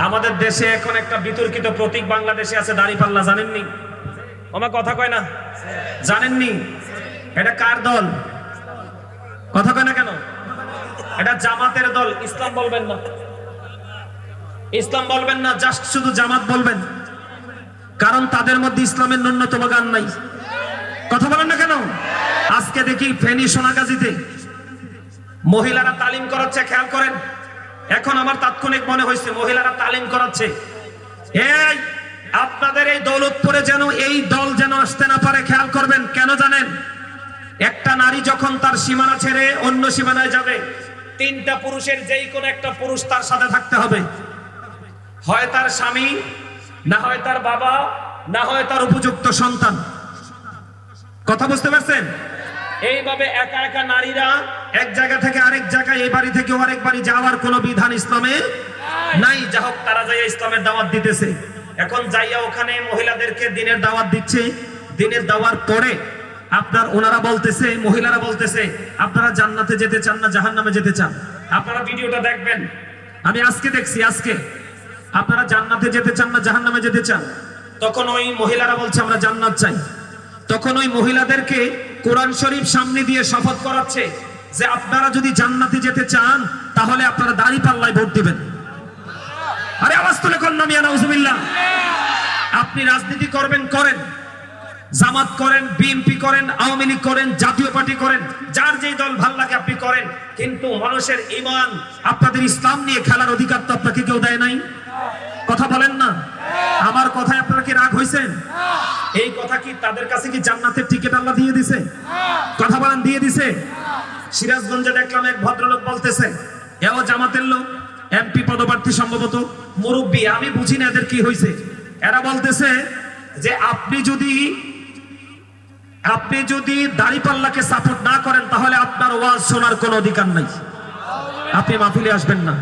আমাদের দেশে এখন একটা বিতর্কিত প্রতীক বাংলাদেশে আছে, দাঁড়িপাল্লা, জানেননি? আমার কথা কয় না, জানেননি? এটা কার দল? কথা কয় না কেন? এটা জামাতের দল। ইসলাম বলবেন না, ইসলাম বলবেন না, জাস্ট শুধু জামাত বলবেন, কারণ তাদের মধ্যে ইসলামের ন্যূনতম গান নাই। কথা বলেন না কেন? আজকে দেখি ফেনী সোনাগাজীতে মহিলারা তালিম করাচ্ছে, খেয়াল করেন। এখন আমার তাৎক্ষণিক মনে হয়েছে মহিলারা তালিম করাচ্ছে, এই আপনাদের এই দৌলতপুরে যেন এই দল যেন আসতে না পারে, খেয়াল করবেন। কেন জানেন? একটা নারী যখন তার সীমানা ছেড়ে অন্য সীমানায় যাবে, তিনটা পুরুষের যেই কোন একটা পুরুষ তার সাথে থাকতে হবে, হয় তার স্বামী, না হয় তার বাবা, না হয় তার উপযুক্ত সন্তান। কথা বুঝতে পারছেন? এইভাবে একা একা নারীরা এক জায়গা থেকে আরেক জায়গায়, এই বাড়ি থেকে আরেক বাড়ি যাওয়ার কোনো বিধান ইসলামে নাই। যা হোক, তারা যাইয়া ইসলামের দাওয়াত দিতেছে। এখন যাইয়া ওখানে মহিলাদেরকে দিনের দাওয়াত দিচ্ছে। দিনের দাওয়ার পরে আপনার ওনারা বলতেছে, মহিলারা বলতেছে, আপনারা জান্নাতে যেতে চান না জাহান্নামে যেতে চান? আপনারা ভিডিওটা দেখবেন, আমি আজকে দেখছি। আজকে আপনারা জান্নাতে যেতে চান না জাহান্নামে যেতে চান? তখন ওই মহিলারা বলছে আমরা জান্নাত চাই। তখন ওই মহিলাদেরকে কোরআন শরীফ সামনে দিয়ে শপথ করাচ্ছে যে আপনারা যদি জান্নাতে যেতে চান তাহলে আপনারা দাঁড়িপাল্লায় ভোট দিবেন। আরে আওয়াজ তুলে কন্যা মিয়া নাউজুবিল্লাহ। আপনি রাজনীতি করবেন, করেন, জামাত করেন, বিএনপি করেন, আওয়ামী লীগ করেন, জাতীয় পার্টি করেন, যার যেই দল ভাল লাগে আপনি করেন, কিন্তু মানুষের ঈমান, আপনাদের ইসলাম নিয়ে খেলার অধিকার তো আপনাকে কেউ দেয় নাই। কথা বলেন না? আমার কথায় আপনারা কি রাগ হয়েছেন? এই কথা কি তাদের কাছে কি জান্নাতের টিকিট আল্লাহ দিয়ে দিছে? কথা বলেন, দিয়ে দিছে? সিরাজগঞ্জে দেখলাম এক ভদ্রলোক বলতেছে, এও জামাতের লোক, এমপি পদপ্রার্থী, সম্ভবত মুরব্বী, আমি বুঝি না এদের কি হয়েছে। এরা বলতেছে যে আপনি যদি দাঁড়িপাল্লাকে সাপোর্ট না করেন তাহলে আপনার ওয়াজ শোনার কোনো অধিকার নাই, আপনি মাহফিলে আসবেন না।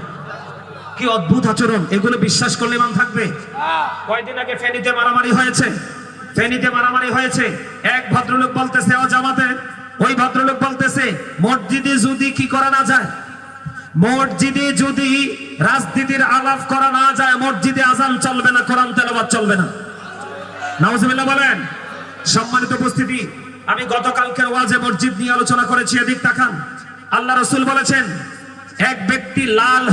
কি অদ্ভুত আচরণ! এগুলো বিশ্বাস করলে ইমান থাকবে? কয়দিন আগে ফেনীতে মারামারি হয়েছে, ফেনীতে মারামারি হয়েছে। এক ভদ্রলোক বলতেছে ও জামাতে, ওই ভদ্রলোক বলতেছে মসজিদে যদি কি করা না যায়, মসজিদে যদি রাজনীতির আলাপ করা না যায়, মসজিদে আজান চলবে না, কোরআন তেলাওয়াত চলবে না। নাউজুবিল্লাহ বলেন। সম্মানিত উপস্থিতি, আমি গতকালকের ওয়াজে মসজিদ নিয়ে আলোচনা করেছি। এদিক তাকান। আল্লাহ রাসূল বলেছেন এক ব্যক্তি লাল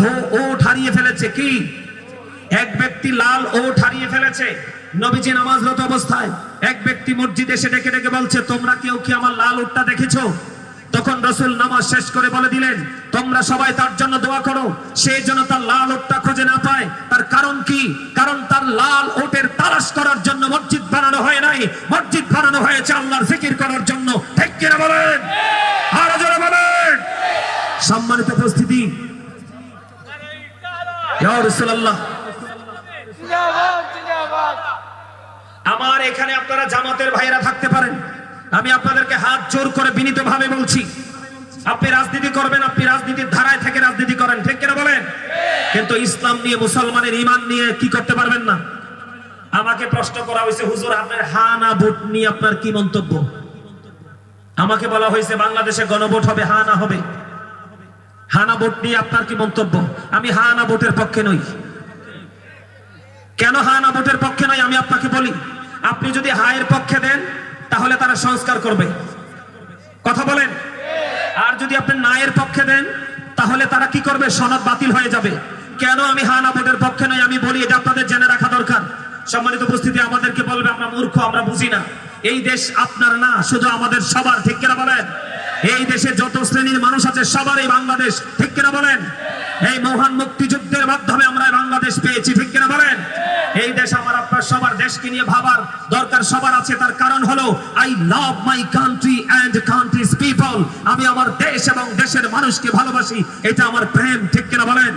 ওট হারিয়ে ফেলেছে। কি? এক ব্যক্তি লাল ওট হারিয়ে ফেলেছে। নবীজি নামাজরত অবস্থায় এক ব্যক্তি মসজিদে এসে ডেকে ডেকে বলছে, তোমরা কেউ কি আমার লাল ওটটা দেখেছো? তখন রাসূল নামাজ শেষ করে বলে দিলেন, তোমরা সবাই তার জন্য দোয়া করো, সে যেন তার লাল ওটটা খুঁজে না পায়। তার কারণ কি? কারণ তার লাল ওটের তালাশ করার জন্য মসজিদ বানানো হয় নাই, মসজিদ বানানো হয়েছে আল্লাহর জিকির করার জন্য। ঠিক কিনা বলেন? আরো জোরে বলেন। সম্মানিত উপস্থিতি, ইয়া রাসূলুল্লাহ, আমার এখানে আপনারা জামাতের ভাইরা থাকতে পারেন, আমি আপনাদেরকে হাত জোর করে বিনীতভাবে বলছি, আপনি রাজনীতি করবেন, আপনি রাজনীতির ধারায় থেকে রাজনীতি করেন। ঠিক কিনা বলেন? কিন্তু ইসলাম নিয়ে, মুসলমানের ঈমান নিয়ে কি করতে পারবেন না। আমাকে প্রশ্ন করা হয়েছে, হুজুর আপনার হা না ভোট নিয়ে আপনার কি মন্তব্য? আমাকে বলা হয়েছে বাংলাদেশে গণভোট হবে, হা না হবে। হা না ভোট নিয়ে আপনার কি মন্তব্য? আমি হা না ভোটের পক্ষে নই। কেন হা না ভোটের পক্ষে নই আমি আপনাকে বলি। আপনি যদি হা এর পক্ষে দেন তাহলে তারা সংস্কার করবে। কথা বলেন। আর যদি আপনি না এর পক্ষে দেন তাহলে তারা কি করবে? সনদ বাতিল হয়ে যাবে। কেন আমি হা না ভোটের পক্ষে নই আমি বলি, এটা আপনাদের জেনে রাখা দরকার। সম্মানিত উপস্থিতি, আমাদেরকে বলবে আমরা মূর্খ, আমরা বুঝি না। এই দেশ আপনার না, শুধু আমাদের সবার। ঠিক কিনা বলেন? এই দেশে যত শ্রেণীর মানুষ আছে সবারই বাংলাদেশ। ঠিক কিনা বলেন? এই মহান মুক্তিযুদ্ধের মাধ্যমে আমরা বাংলাদেশ পেয়েছি। ঠিক কিনা বলেন? এই দেশ আমার আপনার সবার। দেশকে নিয়ে ভাবার দরকার সবার আছে। তার কারণ হলো I love my country and country's people. আমি আমার দেশ এবং দেশের মানুষকে ভালোবাসি, এটা আমার প্রেম। ঠিক কিনা বলেন?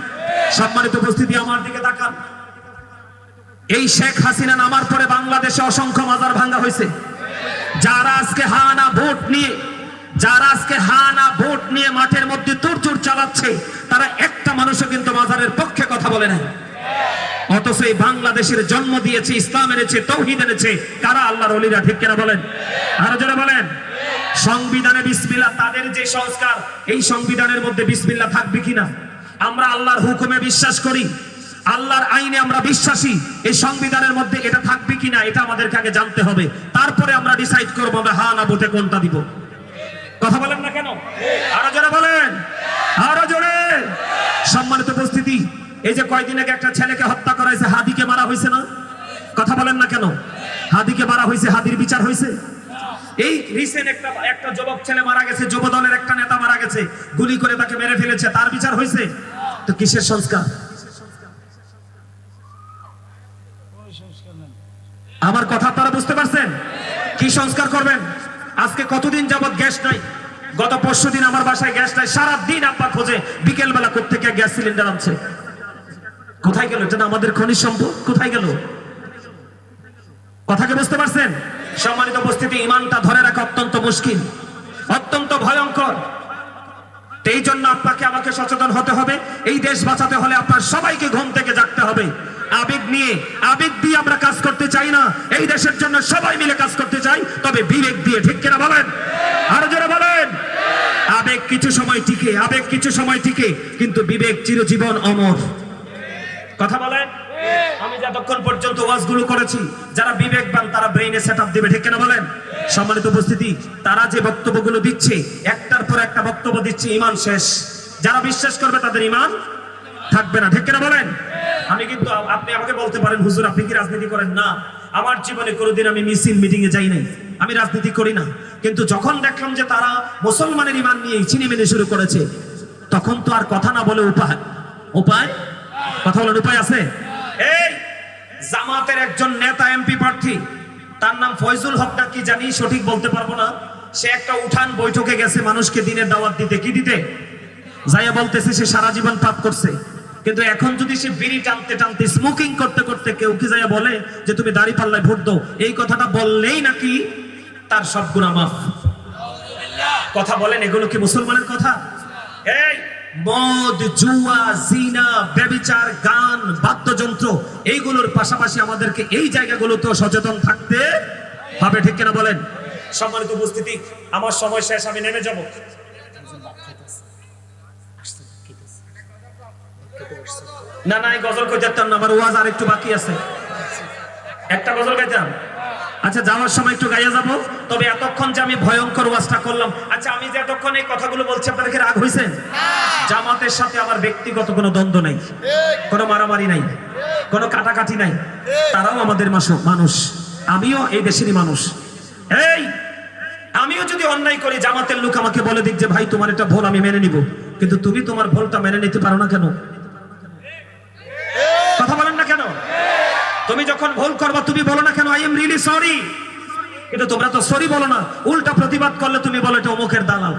সম্মানিত উপস্থিতি, আমার দিকে তাকান। এই শেখ হাসিনা নামার পরে বাংলাদেশে অসংখ্য মাজার ভাঙা হয়েছে। যারা আজকে হা না ভোট নিয়ে মাঠের মধ্যে তোড়জোড় চালাচ্ছে, তারা একটা মানুষও কিন্তু মাজারের পক্ষে কথা বলে নাই। অথচ এই বাংলাদেশের জন্ম দিয়েছে, ইসলাম এনেছে, তাওহীদ এনেছে কারা? আল্লাহর ওলিরা। ঠিক কিনা বলেন? আরো যারা বলেন। সংবিধানে বিসমিল্লাহ, তাদের যে সংস্কার, এই সংবিধানের মধ্যে বিসমিল্লাহ থাকবে কিনা? আমরা আল্লাহর হুকুমে বিশ্বাস করি, আল্লাহর আইনে আমরা বিশ্বাসী, এই সংবিধানের মধ্যে এটা থাকবে কিনা এটা আমাদেরকে আগে জানতে হবে, তারপরে আমরা ডিসাইড করবো আমরা হ্যাঁ না ভোটে কোনটা দিব। কথা বলেন না কেন? আরো জোরে বলেন, আরো জোরে। সম্মানিত উপস্থিতি, এই যে কয়দিন আগে একটা ছেলেকে হত্যা করা হয়েছে, হাদিকে মারা হয়েছে না? কথা বলেন না কেন? হাদিকে মারা হয়েছে, হাদির বিচার হয়েছে? এই রিসেন্ট একটা যুবক ছেলে মারা গেছে, যুব দলের একটা নেতা মারা গেছে, গুলি করে তাকে মেরে ফেলেছে, তার বিচার হয়েছে? তো কিসের সংস্কার? আমার কথা আপনারা বুঝতে পারছেন? কি সংস্কার করবেন? আজকে কতদিন যাবত গ্যাস নাই, গত পরশুদিন আমার বাসায় গ্যাস নাই, সারাদিন আব্বা খোঁজে, বিকেল বেলা কোত্থেকে গ্যাস সিলিন্ডার আনছে। কোথায় গেল? এটা আমাদের খনিজ সম্পদ, কোথায় গেল? কথাকে বুঝতে পারছেন? সম্মানিত উপস্থিতি, ঈমানটা ধরে রাখা অত্যন্ত মুশকিল, অত্যন্ত ভয়ঙ্কর। এই জন্য আপনাকে আমাকে সচেতন হতে হবে। এই দেশ বাঁচাতে হলে আপনার সবাইকে ঘুম থেকে জাগতে হবে। আবেগ দিয়ে আমরা কাজ করতে চাই না, এই দেশের জন্য সবাই মিলে কাজ করতে চাই, তবে বিবেক দিয়ে। ঠিক কিনা বলেন? আরো জোরে বলেন। আবেগ কিছু সময় টিকে, কিন্তু বিবেক চিরজীবন অমর। কথা বলেন। আমি যতক্ষণ পর্যন্ত ওয়াজগুলো করেছি, যারা বিবেকবান তারা ব্রেইনে সেটআপ দিবে। ঠিক কিনা বলেন? সম্মানিত উপস্থিতি, তারা যে বক্তব্যগুলো দিচ্ছে, একটার পর একটা বক্তব্য দিচ্ছে, ঈমান শেষ। যারা বিশ্বাস করবে তাদের ঈমান থাকবে না। ঠিক কিনা বলেন? আমি কিন্তু, আপনি আমাকে বলতে পারেন হুজুর আপনি কি রাজনীতি করেন? না, আমার জীবনে কোনোদিন আমি মিছিল মিটিং এ যাই নাই, আমি রাজনীতি করি না। কিন্তু যখন দেখলাম যে তারা মুসলমানের ঈমান নিয়ে চিনিমিনি শুরু করেছে, তখন তো আর কথা না বলে উপায় কথা বলার উপায় আছে? এই জামাতের একজন নেতা এমপি প্রার্থী, তার নাম ফয়জুল হক না কি জানি, সঠিক বলতে পারবো না। সে একটা উঠান বৈঠকে গেছে মানুষকে দিনের দাওয়াত দিতে। কি দিতে? যাইয়া বলতেছে সে সারা জীবন পাপ করছে, কিন্তু এখন যদি সে বিড়ি টানতে টানতে স্মোকিং করতে করতে কেউ কি যাইয়া বলে যে তুমি দাঁড়িপাল্লায় ভোট দাও, এই কথাটা বললেই নাকি তার সব গুনাহ মাফ। কথা বলেন, এগুলো কি মুসলমানের কথা? এই মদ, জুয়া, জিনা, ব্যভিচার, গান, বাদ্যযন্ত্র, এইগুলোর পাশাপাশি আমাদেরকে এই জায়গাগুলোতেও সচেতন থাকতে হবে। ঠিক কিনা বলেন? সম্মানিত উপস্থিতি, আমার সময় শেষ, আমি নেমে যাব। না এই গজল কইতাম না, আমার ওয়াজ আর একটু বাকি আছে, একটা গজল গাইতাম। আচ্ছা, যাওয়ার সময় একটু গাইয়া যাব। তবে এতক্ষণ যে আমি ভয়ঙ্কর ওয়াজটা করলাম, আচ্ছা আমি যে এতক্ষণ এই কথাগুলো বলছি, আপনাদের কি রাগ হয়েছে? জামাতের সাথে আমার ব্যক্তিগত কোনো দ্বন্দ্ব নাই, কোনো মারামারি নাই, কোনো কাটাকাটি নাই। তারাও আমাদের মানুষ, আমিও এই দেশেরই মানুষ। এই আমিও যদি অন্যায় করি, জামাতের লোক আমাকে বলে দিক যে ভাই তোমার এটা ভুল, আমি মেনে নিব, কিন্তু তুমি তোমার ভুলটা মেনে নিতে পারো না কেন? কথা বলেন না কেন? তুমি যখন ভুল করবা তুমি বলো না কেন আই এম রিয়েলি সরি, কিন্তু তোমরা তো সরি বলো না, উল্টা প্রতিবাদ করলে তুমি বলো এটা অমুকের দালাল।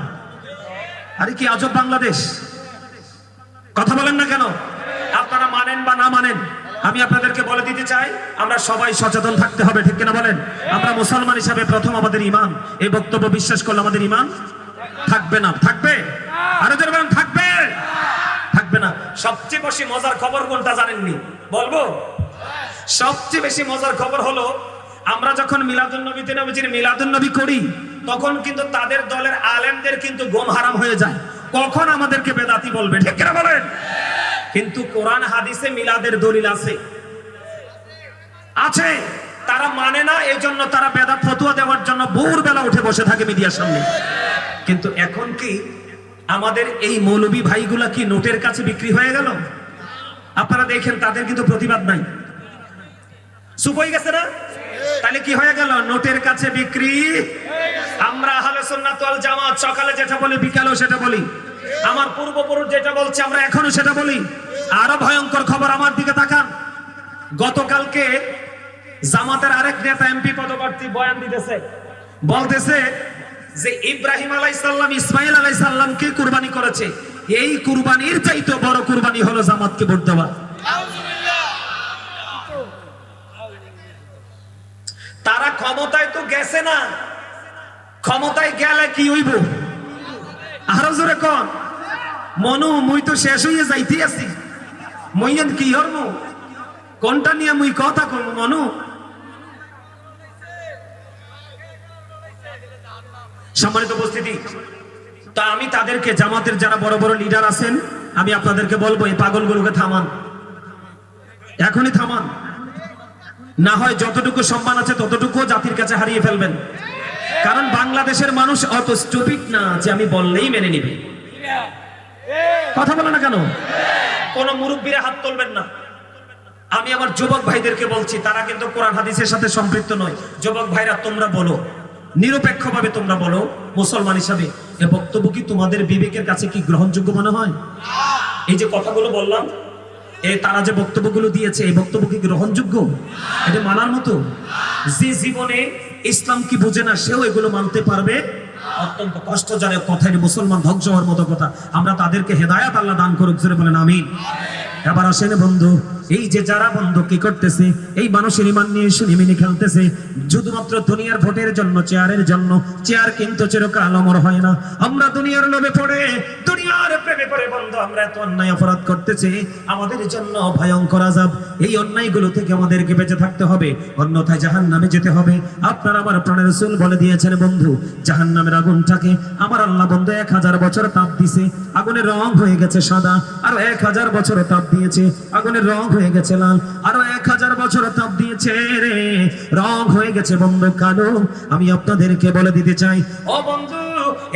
আরে কি আজব বাংলাদেশ! কথা বলেন না কেন? আপনারা মানেন বা না মানেন, আমি আপনাদেরকে বলে দিতে চাই, আমরা সবাই সচেতন থাকতে হবে। ঠিক কিনা বলেন? আমরা মুসলমান হিসাবে প্রথম আমাদের ঈমান, এই বক্তব্য বিশ্বাস করলে আমাদের ঈমান থাকবে না। থাকবে? আরো জোরে বলেন, থাকবে? থাকবে না। সবচেয়ে বেশি মজার খবর কোনটা জানেননি? বলবো? সবচেয়ে বেশি মজার খবর হলো, আমরা যখন মিলাদুন্নবীতে নবীজির মিলাদুন্নবী করি, তখন কিন্তু তাদের দলের আলেমদের কিন্তু ঘুম হারাম হয়ে যায়, কখন আমাদেরকে বেদাতি বলবে। ঠিক কিনা বলেন? কিন্তু কোরআন হাদিসে মিলাদের দলিল আছে, তারা মানে না, এই জন্য তারা বেদাত ফতোয়া দেওয়ার জন্য ভোরবেলা উঠে বসে থাকে মিডিয়ার সামনে। কিন্তু এখন কি আমাদের এই মৌলবী ভাইগুলা কি নোটের কাছে বিক্রি হয়ে গেল? আপনারা দেখেন তাদের কিন্তু প্রতিবাদ নাই, চুপ হয়ে গেছে না? তাহলে কি হয়ে গেল? নোটের কাছে বিক্রি। আমরা আহলে সুন্নাত ওয়াল জামাত সকালে যেটা বলি বিকালেও সেটা বলি, আমার পূর্বপুরুষ যেটা বলছে আমরা এখনো সেটা বলি। আরো ভয়ঙ্কর খবর, আমার দিকে তাকান। গতকালকে জামাতের আরেক নেতা এমপি পদপ্রার্থী বয়ান দিতেছে, বলতেছে যে ইব্রাহিম আলাইহিস সালাম ইসমাইল আলাইহিস সালামকে কুরবানি করেছে, এই কুরবানির চাইতে বড় কুরবানি হলো জামাতকে ভোট দেওয়া। তারা ক্ষমতায় তো গেছে না, ক্ষমতায় গেলে কি হইব? আরো জোরে কোন মনু, মুই তো শেষ হইয়া যাইতে আছি, মুইন কি হরমু, কোনটা নিয়ে মুই কথা কম মনু? সম্মানিত উপস্থিতি, তা আমি তাদেরকে, জামাতের যারা বড় বড় লিডার আছেন, আমি আপনাদেরকে বলবো এই পাগলগুলোকে থামান। এখনই থামান, না হয় যতটুকু সম্মান আছে ততটুকু জাতির কাছে হারিয়ে ফেলবেন। কারণ বাংলাদেশের মানুষ অত স্টুপিড না যে আমি বললেই মেনে নিবে। কথা বলে না কেন? কোন মুরব্বীরা হাত তুলবেন না। আমি আমার যুবক ভাইদেরকে বলছি, তারা কিন্তু কোরআন হাদিসের সাথে সম্পৃক্ত নয়। যুবক ভাইরা, তোমরা বলো, নিরপেক্ষভাবে তোমরা বলো, মুসলমান হিসাবে এ বক্তব্য কি তোমাদের বিবেকের কাছে কি গ্রহণযোগ্য মনে হয়? এই যে কথাগুলো বললাম, তারা যে বক্তব্যগুলো দিয়েছে, এই বক্তব্য কি গ্রহণযোগ্য? এটা মানার মতো? যে জীবনে ইসলাম কি বোঝে না সেও এগুলো মানতে পারবে? অত্যন্ত কষ্টজনক কথা। এটা মুসলমান ধ্বংস হওয়ার মতো কথা। আমরা তাদেরকে হেদায়াত আল্লাহ দান করুক, জোরে বলেন আমিন। এবার আসেন বন্ধু, এই যে যারা বন্ধু কি করতেছে, এই মানুষের ইমান নিয়ে শুনিমিনি খেলতেছে শুধুমাত্র দুনিয়ার ভোটের জন্য, চেয়ারের জন্য। চেয়ার কিন্তু চিরকাল অমর হয় না। আমরা দুনিয়ার লোভে পড়ে, দুনিয়ার প্রেমে পড়ে বন্ধু আমরা এত অন্যায় অপরাধ করতেছি, আমাদের জন্য ভয়ঙ্কর আযাব। এই অন্যায়গুলো থেকে আমাদেরকে বেঁচে থাকতে হবে, অন্যথায় জাহান্নামে যেতে হবে। আপনার আমার প্রাণের রাসূল বলে দিয়েছেন বন্ধু, জাহান্নামের আগুনটাকে আমার আল্লাহ বন্ধু 1000 বছর তাপ দিছে, আগুনের রং হয়ে গেছে সাদা। আরো 1000 বছর তাপ দিয়েছে, আগুনের রং হয়ে গেছে লাল। আরো 1000 বছর তাপ দিয়েছে রে, রং হয়ে গেছে বন্ধু কালো। আমি আপনাদেরকে বলে দিতে চাই, ও বন্ধু,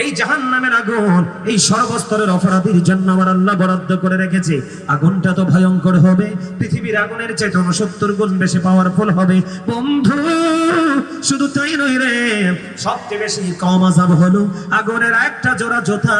এই জাহান্নামের আগুন এই সর্বস্তরের অপরাধীর জন্য আমার আল্লাহ বরাদ্দ করে রেখেছে। আগুনটা তো ভয়ঙ্কর হবে, পৃথিবীর আগুনের চেয়ে 70 গুণ বেশি পাওয়ারফুল হবে বন্ধু। শুধু তাই নয় রে, সবচেয়ে বেশি কম আযাব হলো আগুনের একটা জোড়া জুতা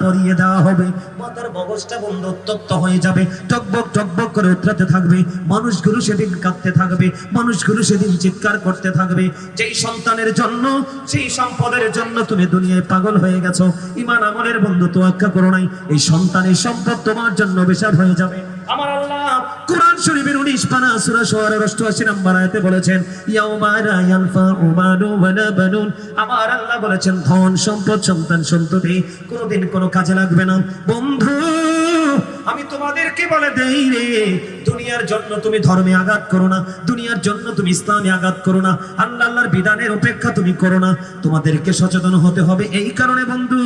পরিয়ে দেওয়া হবে। মাথার মগজটা বন্ধু উত্তপ্ত হয়ে যাবে, টকবক টকবক করে উতরাতে থাকবে। মানুষগুলো সেদিন কাঁদতে থাকবে, মানুষগুলো সেদিন চিৎকার করতে থাকবে। যেই সন্তানের জন্য, সেই সম্পদের জন্য তুমি দুনিয়ায় পাগল হয়ে গেছো, ঈমান আমলের বন্ধু তোয়াক্কা করো নাই, এই সন্তানের সম্পদ তোমার জন্য বেশাব হয়ে যাবে। আমার আল্লাহ কোরআন শরীফের 19 পারা সূরা শুআরার 88 নম্বর আয়াতে বলেছেন, ইয়াউমা লা ইয়ানফাউ মালু ওয়ালা বানুন। আমার আল্লাহ বলেছেন, ধন সম্পদ সন্তান সন্ততি কোনোদিন কোনো কাজে লাগবে না। বন্ধু, আমি তোমাদেরকে বলে দেই রে, দুনিয়ার জন্য তুমি ধর্মে আঘাত করো না, দুনিয়ার জন্য তুমি ইসলামে আঘাত করো না, আল্লাহর বিধানের উপেক্ষা তুমি করো না। তোমাদেরকে সচেতন হতে হবে। এই কারণে বন্ধু,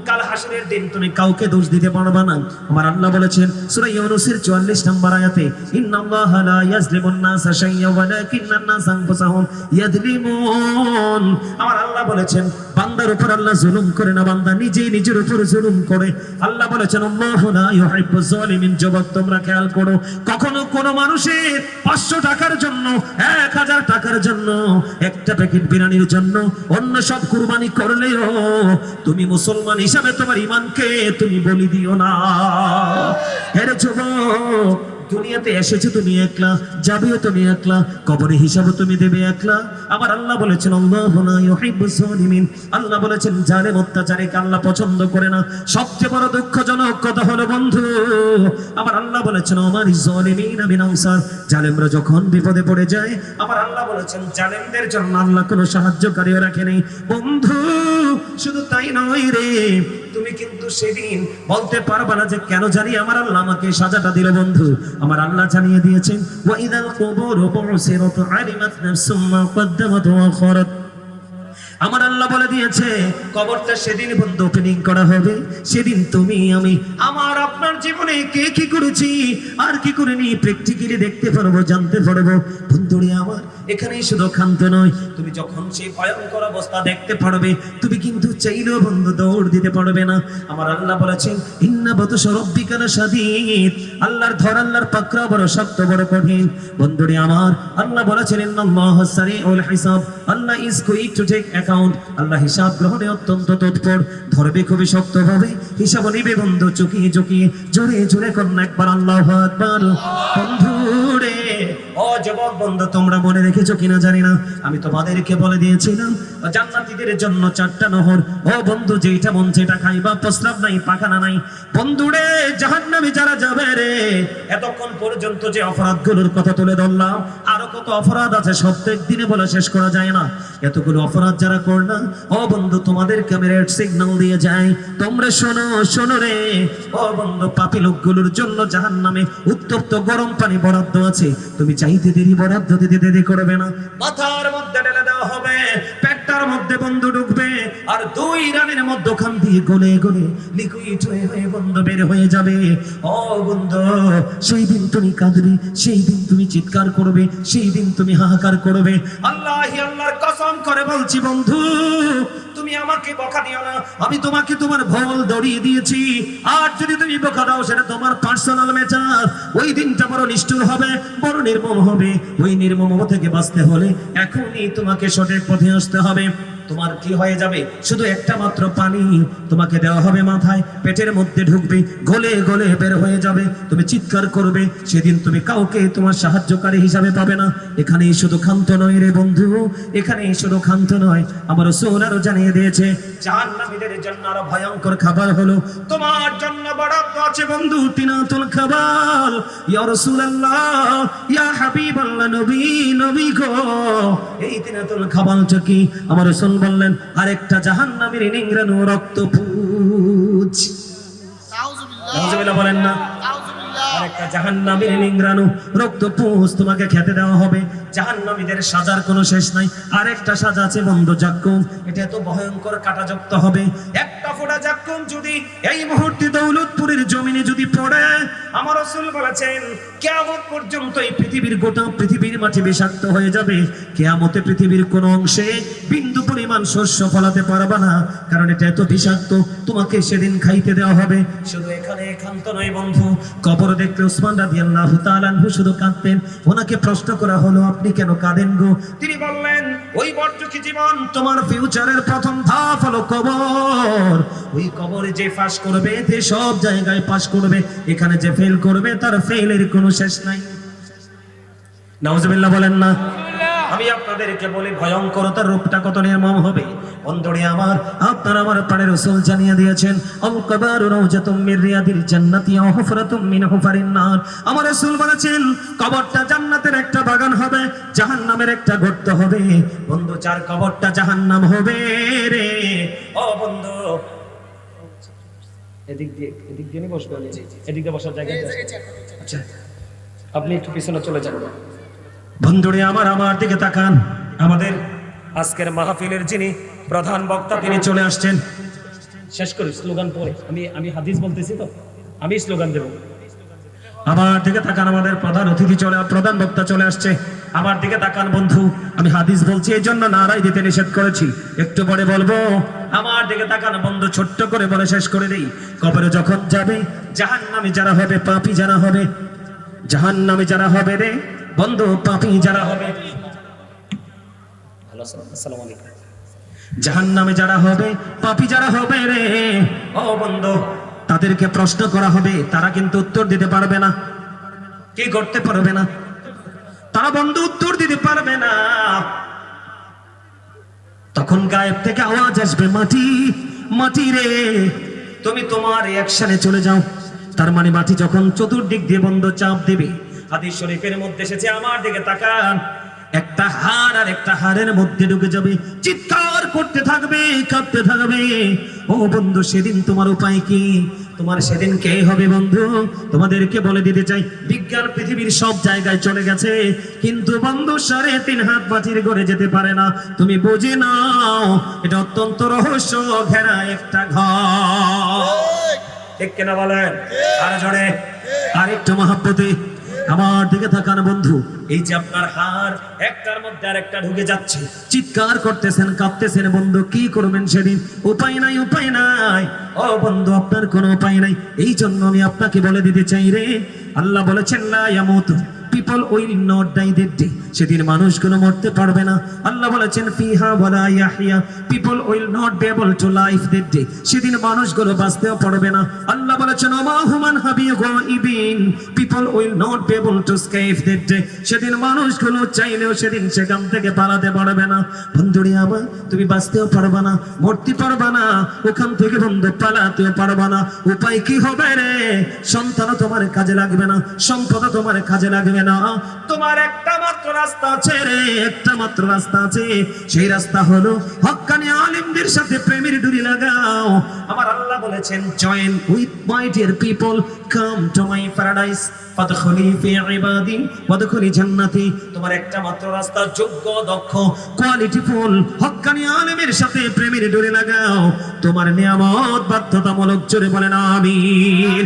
কাল হাসরের দিন তুমি কাউকে দোষ দিতে পারবে না। আমার আল্লাহ বলেছেন সূরা ইউনূসের 44 নম্বর আয়াতে, ইন্নাল্লাহা লা ইয়াজলিমুন নাসা শাইয়্যান ওয়ালাকিন্নান নাসা আনফুসাহুম ইয়াজলিমুন। আমার আল্লাহ বলেছেন, বান্দার উপর আল্লাহ জুলুম করে না, বান্দা নিজেই নিজের উপর জুলুম করে। আল্লাহ বলেছেন, আল্লাহু লা ইউহিব্বুজ জালিমিন। যুবক, তোমরা খেয়াল করো, কখনো কোন মানুষের 500 টাকার জন্য, 1000 টাকার জন্য, একটা প্যাকেট বিরিয়ানির জন্য অন্য সব কুরবানি করলেও তুমি মুসলমান হিসাবে তোমার ঈমানকে তুমি বলি দিও না। আরে যুবক, দুনিয়াতে এসেছো তুমি একলা, যাবেও তুমি একলা, কবরে হিসাবও তুমি দেবে একলা। আমার আল্লাহ বলেছেন, আল্লাহু লা ইউহিব্বুজ জালিমিন। আল্লাহ বলেছেন, জালেম অত্যাচারীকে আল্লাহ পছন্দ করে না। সবচেয়ে বড় দুঃখজনক কথা হলো বন্ধু, আমার আল্লাহ বলেছেন, ওমালিজ জালিমিনা মিন আনসার। জালেমরা যখন বিপদে পড়ে যায়, আমার আল্লাহ বলেছেন, জালেমদের জন্য আল্লাহ কোনো সাহায্যকারীও রাখে নেই। বন্ধু, শুধু তাই নয় রে, তুমি কিন্তু সেদিন বলতে পারবে না যে কেন জানি আমার আল্লাহ আমাকে সাজাটা দিল। বন্ধু, আমার আল্লাহ জানিয়ে দিয়েছেন, ওয়া ইযাল কুবুরু বুসিরাত আলিমাত নাফসুম মা কদ্দামাত ওয়া আখারাত। আমার আল্লাহ বলে দিয়েছে, কবরটা সেদিন বন্ধু ওপেনিং করা হবে। সেদিন তুমি আমি আমার আপনার জীবনে কে কি করেছি আর কি করিনি প্র্যাকটিক্যালি দেখতে পারবো, জানতে পারবো। বন্ধুরে আমার, এখানেই শুধু ক্ষান্ত নয়, তুমি যখন সেই ভয়ঙ্কর অবস্থা দেখতে পারবে, তুমি কিন্তু চাইলেও বন্ধু দৌড় দিতে পারবে না। আমার আল্লাহ বলেছেন, ইন্না বাতশা রাব্বিকা লাশাদীদ। আল্লাহর ধর, আল্লাহর পাকড়াও বড় শক্ত, বড় কঠিন। বন্ধুরে আমার, আল্লাহ বলেছেন, ইন্নাল্লাহা সারিউল হিসাব। Allah is quick to take account. Allah হিসাব গ্রহণে অত্যন্ত তৎপর, ধরবে খুবই শক্তভাবে, হিসাব নিবে বন্ধু চুকিয়ে চুকিয়ে। জোরে জোরে করুন একবার আল্লাহু আকবার। বন্ধুরে, ও যুবক বন্ধু, তোমরা মনে রেখেছো কিনা জানি না, আমি তোমাদেরকে বলে দিয়েছিলাম জান্নাতীদের জন্য 4টা নহর। ও বন্ধু, যেটা মন সেটা খাইবা, প্রস্রাব নাই, পাখানা নাই। বন্ধুরে, জাহান্নামে যারা যাবে রে, এতক্ষণ পর্যন্ত যে অপরাধগুলোর কথা তুলে ধরলাম, আরো কত অপরাধ আছে প্রত্যেক দিনে বলে শেষ করা যায় না। এতগুলো অপরাধ যারা করলাম, ও বন্ধু, তোমাদেরকে আমি রেড সিগন্যাল দিয়ে যাই, তোমরা শোনো, শোনো রে। ও বন্ধু, পাপী লোকগুলোর জন্য জাহান্নামে উত্তপ্ত গরম পানি বরাদ্দ আছে। তুমি চাইতে দেরি বরাদ্দ দিতে দেরি করবে না, মাথার মধ্যে ঢেলে দেওয়া হবে, পেটটা একটার মধ্যে বন্ধু ঢুকবে আর 2 রানের মধ্যখান দিয়ে গলে গলে লিকুইড হয়ে হয়ে বন্ধু বের হয়ে যাবে। ও বন্ধু, সেই দিন তুমি কাঁদবে, সেই দিন তুমি চিৎকার করবে, সেই দিন তুমি হাহাকার করবে। আল্লাহর কসম করে বলছি বন্ধু, তুমি আমাকে বকা দিও না, আমি তোমাকে তোমার ভুল ধরিয়ে দিয়েছি। আর যদি তুমি বকা দাও সেটা তোমার পার্সোনাল ম্যাটার। ওই দিনটা বড় নিষ্ঠুর হবে, বড় নির্মম হবে। ওই নির্মম থেকে বাঁচতে হলে এখনই তোমাকে সঠিক পথে আসতে হবে। তোমার কি হয়ে যাবে? শুধু একটা মাত্র পানি তোমাকে দেওয়া হবে মাথায়, পেটের মধ্যে ঢুকবে, গলে গলে বের হয়ে যাবে। তুমি চিৎকার করবে, সেদিন তুমি কাউকে তোমার সাহায্যকারী হিসাবে পাবে না। এখানেই শুধু ক্ষান্ত নয় রে বন্ধু, এখানেই শুধু ক্ষান্ত নয়, আমার রাসূল আরো জানিয়ে দিয়েছে জাহান্নামীদের জন্য আরো ভয়ঙ্কর খাবার হলো তোমার জন্য বরাদ্দ আছে বন্ধু তিনাতুল খাবার। ইয়া রাসূলুল্লাহ, ইয়া হাবিবাল্লাহ, নবী গো, এই তিনাতুল খাবারটা কি? আমার রাসূল বললেন আরেকটা জাহান্নামীর নিংড়ানো রক্তপুঞ্জ। নাউজুবিল্লাহ বলেন না? আরেকটা জাহান্নামীর নিংড়ানো রক্তপুঞ্জ তোমাকে খেতে দেওয়া হবে। জাহান্নামীদের সাজার কোনো শেষ নাই। আরেকটা সাজা আছে বন্ধু, জাক্কুম। এটা এত ভয়ঙ্কর কাঁটাযুক্ত হবে, একটা ফোঁটা জাক্কুম যদি এই মুহূর্তে দৌলতপুরের জমিনে যদি পড়ে, আমার রাসূল বলেছেন কিয়ামত পর্যন্ত এই পৃথিবীর গোটা পৃথিবীর মাটি বিষাক্ত হয়ে যাবে। কিয়ামতে পৃথিবীর কোন অংশে বিন্দু পরিমাণ শস্য ফলাতে পারবে না, কারণ এটা এত বিষাক্ত। তোমাকে সেদিন খাইতে দেওয়া হবে। শুধু এখানে ক্ষান্ত নয় বন্ধু, কবর দেখতে ওসমান রাদিয়াল্লাহু তাআলা আনহু শুধু কাঁদতেন। ওনাকে প্রশ্ন করা হলো আপনি কেন কাঁদেন গো? তিনি বললেন ওই বর্জকি জীবন, তোমার ফিউচারের প্রথম ধাপ হলো কবর। ওই কবরে যে পাস করবে তে সব জায়গায় পাস করবে, এখানে যে ফেল করবে তার ফেলের কোনো শেষ নাই। নাউজুবিল্লাহ বলেন না? আমি আপনাদেরকে বলি ভয়ঙ্করতার রূপটা কত নির্মম হবে। বন্ধুরে আমার, আপনার আমার প্রাণের রাসূল জানিয়ে দিয়েছেন আল কবরু রাউজাতুম মির রিয়াদিল জান্নাতি ওয়া হুফরাতুম মিন হুফারিন নার। আমার রাসূল বলেছেন কবরটা জান্নাতের একটা বাগান হবে, জাহান্নামের একটা গর্ত হবে। বন্ধু, যার কবরটা জাহান্নাম হবে রে, ও বন্ধু, এদিক দিয়ে বসবে, এদিক দিয়ে বসার জায়গা আছে? আচ্ছা, আপনি একটু পিছনে চলে যান। বন্ধুরে আমার দিকে তাকান। আমাদের আজকের মাহফিলের যিনি প্রধান বক্তা তিনি চলে আসছেন। শেষ করি স্লোগান পরে, আমি হাদিস বলতেছি তো, আমি স্লোগান দেব। আমার দিকে তাকান, আমাদের প্রধান বক্তা চলে আসছে। আমার দিকে তাকান বন্ধু, আমি হাদিস বলছি এই জন্য নারাই দিতে নিষেধ করেছি, একটু পরে বলবো। আমার দিকে তাকান বন্ধু, ছোট্ট করে বলে শেষ করে দেই। কবরে যখন যাবে, জাহান্নামী যারা হবে, পাপী যারা হবে, জাহান্নামী যারা হবে রে বন্ধু, পাপী যারা হবে, আসসালামু আলাইকুম, জাহান্নামে যারা হবে, পাপী যারা হবে রে, ও বন্ধু, তাদেরকে প্রশ্ন করা হবে। তারা কিন্তু উত্তর দিতে পারবে না। কি করতে পারবে না? তারা বন্ধু উত্তর দিতে পারবে না। তখন গায়েব থেকে আওয়াজ আসবে, মাটি মাটি রে, তুমি তোমার অ্যাকশনে চলে যাও। তার মানে মাটি যখন চতুর্দিক দিয়ে বন্ধ চাপ দেবে, হাদিস শরীফের মধ্যে এসেছে, আমার দিকে তাকান, একটা হাড় আর একটা হাড়ের মধ্যে ঢুকে যাবে, চিৎকার করতে থাকবে, কাঁদতে থাকবে। ও বন্ধু, সেদিন তোমার উপায় কি? তোমার সেদিন কে হবে বন্ধু? তোমাদেরকে বলে দিতে চাই, বিজ্ঞান পৃথিবীর সব জায়গায় চলে গেছে, কিন্তু বন্ধু 3.5 হাত মাটির ঘরে যেতে পারে না। তুমি বুঝে নাও, এটা অত্যন্ত রহস্য ঘেরা একটা ঘর। ঠিক কিনা বলেন? আর জোরে, আর একটু মহাব্বতে আমার দিকে তাকান বন্ধু। এই যে আপনার হাড় একটার মধ্যে আরেকটা ঢুকে যাচ্ছে, চিৎকার করতেছেন, কাঁদতেছেন বন্ধু, কি করবেন সেদিন? উপায় নাই, উপায় নাই। ও বন্ধু, আপনার কোনো উপায় নাই। এই জন্য আমি আপনাকে বলে দিতে চাই রে, আল্লাহ বলেছেন লা ইয়ামুতু, people will not die that day, সেদিন মানুষগুলো মরতে পারবে না। আল্লাহ বলেছেন ফিহা ওয়ালা ইয়াহইয়া, people will not be able to live that day, সেদিন মানুষগুলো বাঁচতেও পারবে না। আল্লাহ বলেছেন ওমা human হাবিগাইবিন, people will not be able to escape that day, সেদিন মানুষগুলো চাইলেও সেদিন সেখান থেকে পালাতে পারবে না। বন্ধুরে আমার, তুমি বাঁচতেও পারবে না, মরতে পারবে না, ওখান থেকে বন্ধু পালাতেও পারবে না। উপায় কি হবে রে? সন্তানও তোমার কাজে লাগবে না, সম্পদও তোমার কাজে লাগবে না, তোমার একটা মাত্র মাত্র রাস্তা আছে রে, একটা মাত্র রাস্তা আছে। সেই রাস্তা হলো হক্কানি আলেমদের সাথে প্রেমের ডুরি লাগাও। আমার আল্লাহ বলেছেন, join with my dear people, come to my paradise, ফাদখুলি ফি ইবাদি ওয়াদখুলি জান্নাতি। তোমার একটা মাত্র রাস্তা, যোগ্য, দক্ষ, কোয়ালিটিফুল হক্কানি আলেমের সাথে প্রেমের ডুরি লাগাও। তোমার নিয়ামত বাধ্যতামূলক, জোরে বলেন আমিন।